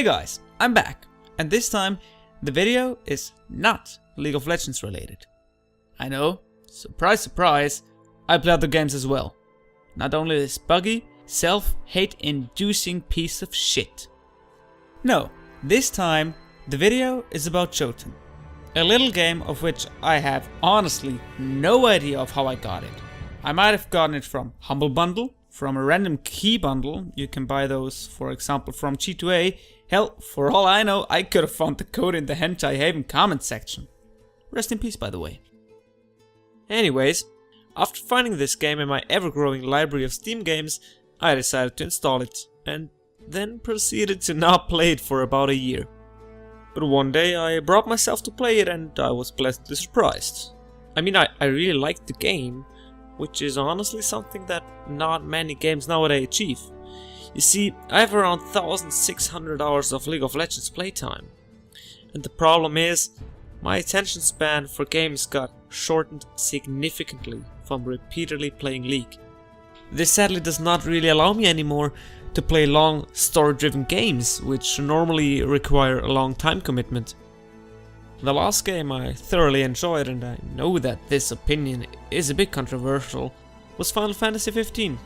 Hey guys, I'm back, and this time the video is not League of Legends related. I know, surprise surprise, I play other games as well. Not only this buggy, self-hate inducing piece of shit. No, this time the video is about Jotun. A little game of which I have honestly no idea of how I got it. I might have gotten it from Humble Bundle, from a random key bundle. You can buy those, for example, from G2A. Hell, for all I know, I could have found the code in the Hentai Haven comment section. Rest in peace, by the way. Anyways, after finding this game in my ever-growing library of Steam games, I decided to install it, and then proceeded to not play it for about a year. But one day I brought myself to play it and I was pleasantly surprised. I mean, I really liked the game, which is honestly something that not many games nowadays achieve. You see, I have around 1,600 hours of League of Legends playtime. And the problem is, my attention span for games got shortened significantly from repeatedly playing League. This sadly does not really allow me anymore to play long story-driven games, which normally require a long time commitment. The last game I thoroughly enjoyed, and I know that this opinion is a bit controversial, was Final Fantasy 15.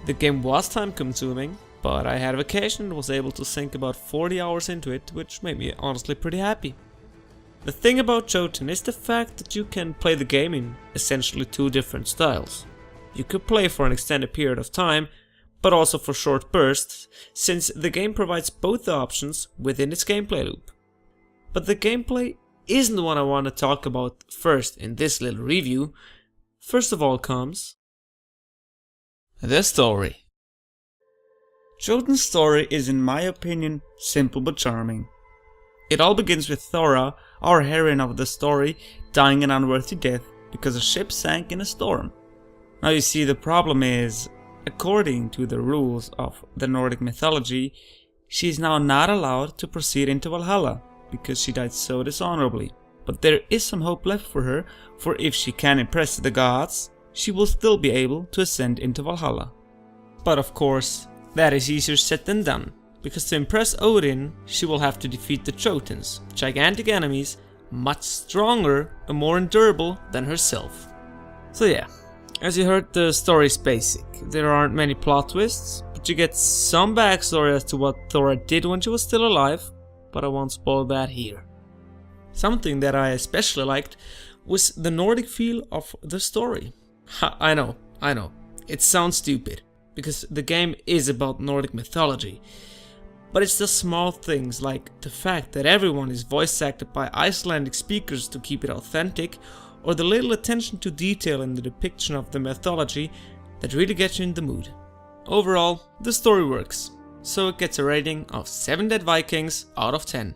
The game was time consuming, but I had a vacation and was able to sink about 40 hours into it, which made me honestly pretty happy. The thing about Jotun is the fact that you can play the game in essentially two different styles. You could play for an extended period of time, but also for short bursts, since the game provides both the options within its gameplay loop. But the gameplay isn't what I want to talk about first in this little review. First of all comes the story. Jotun's story is, in my opinion, simple but charming. It all begins with Thora, our heroine of the story, dying an unworthy death because a ship sank in a storm. Now you see, the problem is, according to the rules of the Nordic mythology, she is now not allowed to proceed into Valhalla, because she died so dishonorably. But there is some hope left for her, for if she can impress the gods, she will still be able to ascend into Valhalla. But of course, that is easier said than done, because to impress Odin, she will have to defeat the Jotuns, gigantic enemies, much stronger and more endurable than herself. So yeah, as you heard, the story is basic. There aren't many plot twists, but you get some backstory as to what Thora did when she was still alive, but I won't spoil that here. Something that I especially liked was the Nordic feel of the story. I know, it sounds stupid, because the game is about Nordic mythology, but it's the small things like the fact that everyone is voice acted by Icelandic speakers to keep it authentic, or the little attention to detail in the depiction of the mythology that really gets you in the mood. Overall, the story works, so it gets a rating of 7 Dead Vikings out of 10.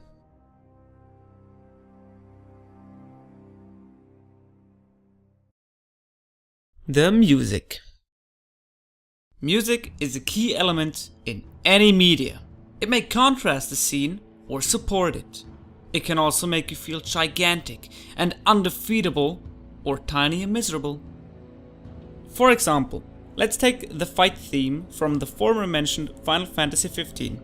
The music. Music is a key element in any media. It may contrast the scene or support it. It can also make you feel gigantic and undefeatable, or tiny and miserable. For example, let's take the fight theme from the former mentioned Final Fantasy 15.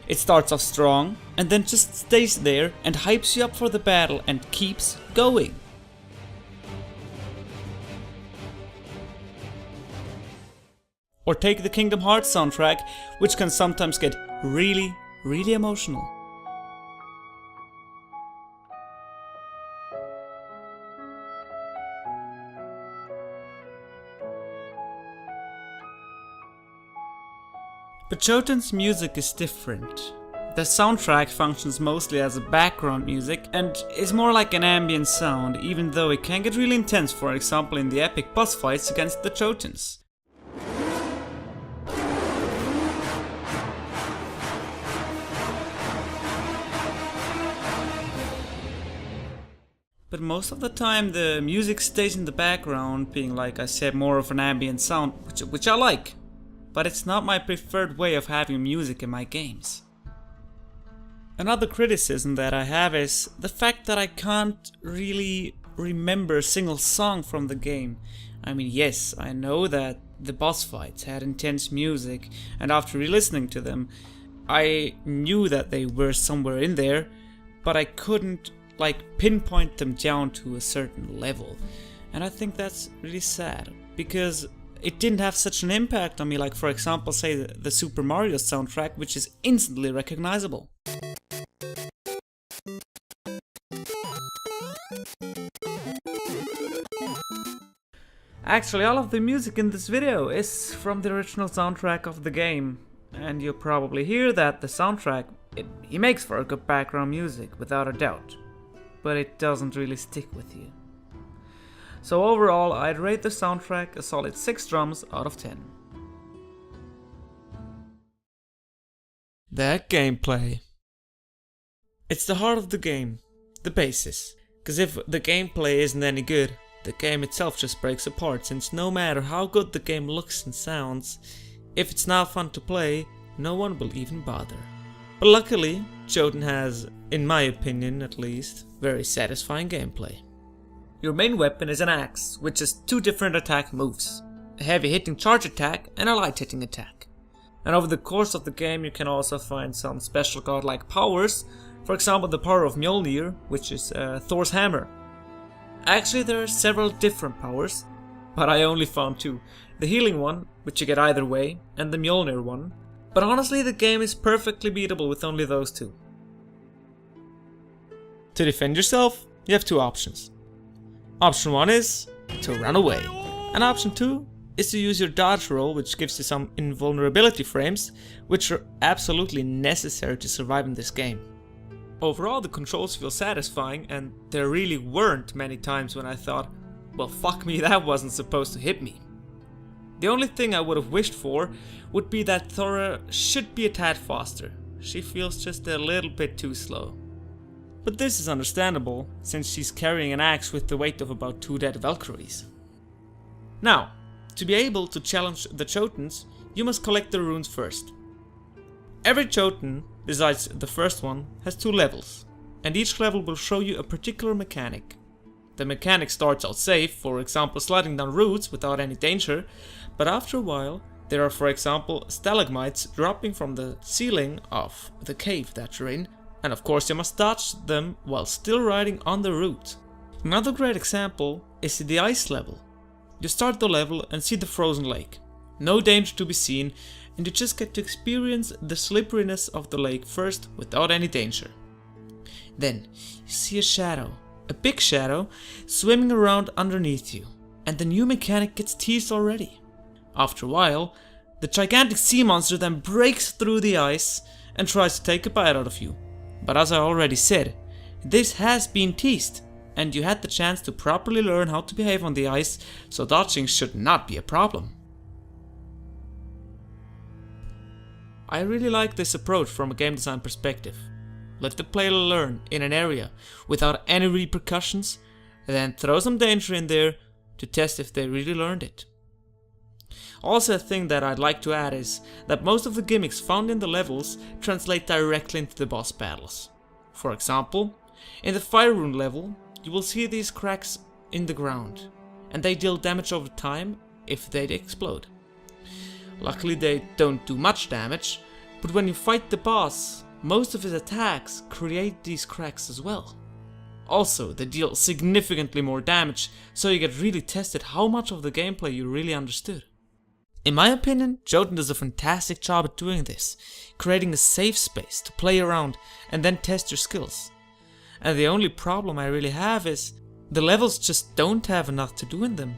It starts off strong, and then just stays there and hypes you up for the battle and keeps going. Or take the Kingdom Hearts soundtrack, which can sometimes get really emotional. But Jotun's music is different. The soundtrack functions mostly as a background music and is more like an ambient sound, even though it can get really intense, for example in the epic boss fights against the Jotuns. But most of the time the music stays in the background, being, like I said, more of an ambient sound, which I like. But it's not my preferred way of having music in my games. Another criticism that I have is the fact that I can't really remember a single song from the game. I mean, yes, I know that the boss fights had intense music, and after re-listening to them, I knew that they were somewhere in there, but I couldn't pinpoint them down to a certain level. And I think that's really sad, because it didn't have such an impact on me, like for example say the Super Mario soundtrack, which is instantly recognizable. Actually, all of the music in this video is from the original soundtrack of the game, and you'll probably hear that the soundtrack, he makes for a good background music, without a doubt, but it doesn't really stick with you. So overall, I'd rate the soundtrack a solid 6 drums out of 10. That gameplay. It's the heart of the game, the basis, because if the gameplay isn't any good, the game itself just breaks apart, since no matter how good the game looks and sounds, if it's not fun to play, no one will even bother. But luckily, Jotun has, in my opinion at least, very satisfying gameplay. Your main weapon is an axe, which has 2 different attack moves, a heavy hitting charge attack and a light hitting attack. And over the course of the game you can also find some special godlike powers, for example the power of Mjolnir, which is Thor's hammer. Actually there are several different powers, but I only found 2. The healing one, which you get either way, and the Mjolnir one. But honestly the game is perfectly beatable with only those 2. To defend yourself, you have 2 options. Option 1 is to run away, and option 2 is to use your dodge roll, which gives you some invulnerability frames, which are absolutely necessary to survive in this game. Overall the controls feel satisfying, and there really weren't many times when I thought, well fuck me, that wasn't supposed to hit me. The only thing I would have wished for would be that Thora should be a tad faster. She feels just a little bit too slow. But this is understandable, since she's carrying an axe with the weight of about 2 dead Valkyries. Now, to be able to challenge the Jotuns, you must collect the runes first. Every Jotun, besides the first one, has 2 levels, and each level will show you a particular mechanic. The mechanic starts out safe, for example sliding down routes without any danger, but after a while there are, for example, stalagmites dropping from the ceiling of the cave that you're in, and of course you must dodge them while still riding on the route. Another great example is the ice level. You start the level and see the frozen lake. No danger to be seen, and you just get to experience the slipperiness of the lake first without any danger. Then you see a shadow, a big shadow, swimming around underneath you, and the new mechanic gets teased already. After a while, the gigantic sea monster then breaks through the ice and tries to take a bite out of you. But as I already said, this has been teased, and you had the chance to properly learn how to behave on the ice, so dodging should not be a problem. I really like this approach from a game design perspective. Let the player learn in an area without any repercussions, and then throw some danger in there to test if they really learned it. Also, a thing that I'd like to add is that most of the gimmicks found in the levels translate directly into the boss battles. For example, in the Fire Rune level, you will see these cracks in the ground, and they deal damage over time if they explode. Luckily they don't do much damage, but when you fight the boss, most of his attacks create these cracks as well. Also, they deal significantly more damage, so you get really tested how much of the gameplay you really understood. In my opinion, Jotun does a fantastic job at doing this, creating a safe space to play around and then test your skills. And the only problem I really have is the levels just don't have enough to do in them.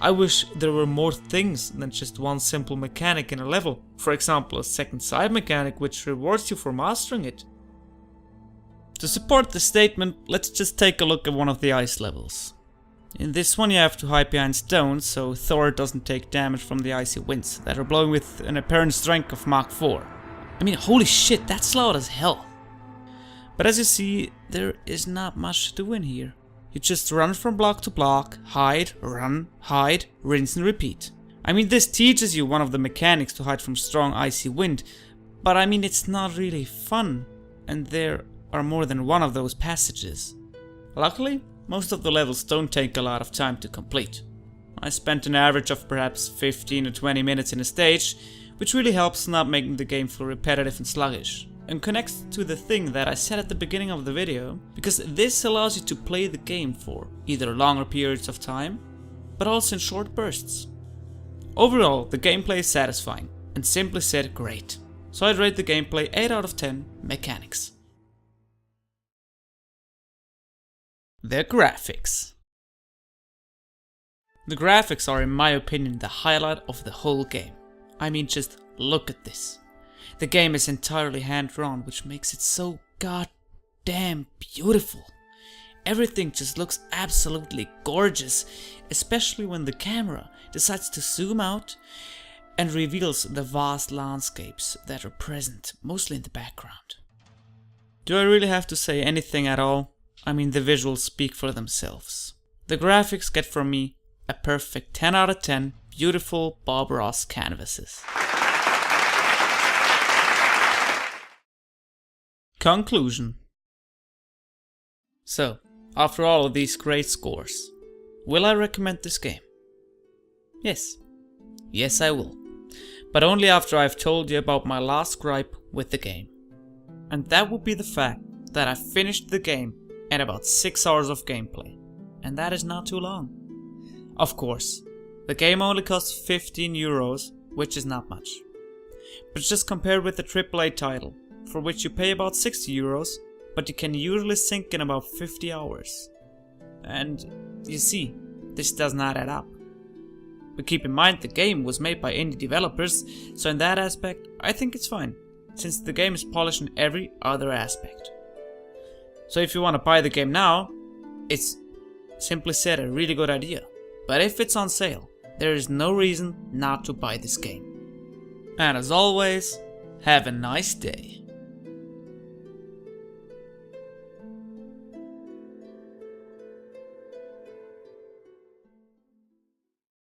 I wish there were more things than just one simple mechanic in a level, for example a second side mechanic which rewards you for mastering it. To support this statement, let's just take a look at one of the ice levels. In this one you have to hide behind stones so Thor doesn't take damage from the icy winds that are blowing with an apparent strength of Mach 4. I mean, holy shit, that's loud as hell. But as you see, there is not much to do in here. You just run from block to block, hide, run, hide, rinse and repeat. I mean, this teaches you one of the mechanics to hide from strong icy wind, but I mean it's not really fun. and there are more than one of those passages. Luckily, most of the levels don't take a lot of time to complete. I spent an average of perhaps 15 or 20 minutes in a stage, which really helps not making the game feel repetitive and sluggish. And connects to the thing that I said at the beginning of the video, because this allows you to play the game for either longer periods of time, but also in short bursts. Overall, the gameplay is satisfying, and simply said great. So I'd rate the gameplay 8 out of 10 mechanics. The graphics. The graphics are, in my opinion, the highlight of the whole game. I mean, just look at this. The game is entirely hand-drawn, which makes it so goddamn beautiful. Everything just looks absolutely gorgeous, especially when the camera decides to zoom out and reveals the vast landscapes that are present, mostly in the background. Do I really have to say anything at all? I mean, the visuals speak for themselves. The graphics get from me a perfect 10 out of 10 beautiful Bob Ross canvases. Conclusion. So, after all of these great scores, will I recommend this game? Yes. Yes, I will. But only after I've told you about my last gripe with the game. And that would be the fact that I finished the game in about 6 hours of gameplay. And that is not too long. Of course, the game only costs 15 euros, which is not much. But just compared with the AAA title, for which you pay about 60 euros, but you can usually sink in about 50 hours. And you see, this does not add up. But keep in mind the game was made by indie developers, so in that aspect I think it's fine, since the game is polished in every other aspect. So if you want to buy the game now, it's simply said a really good idea. But if it's on sale, there is no reason not to buy this game. And as always, have a nice day.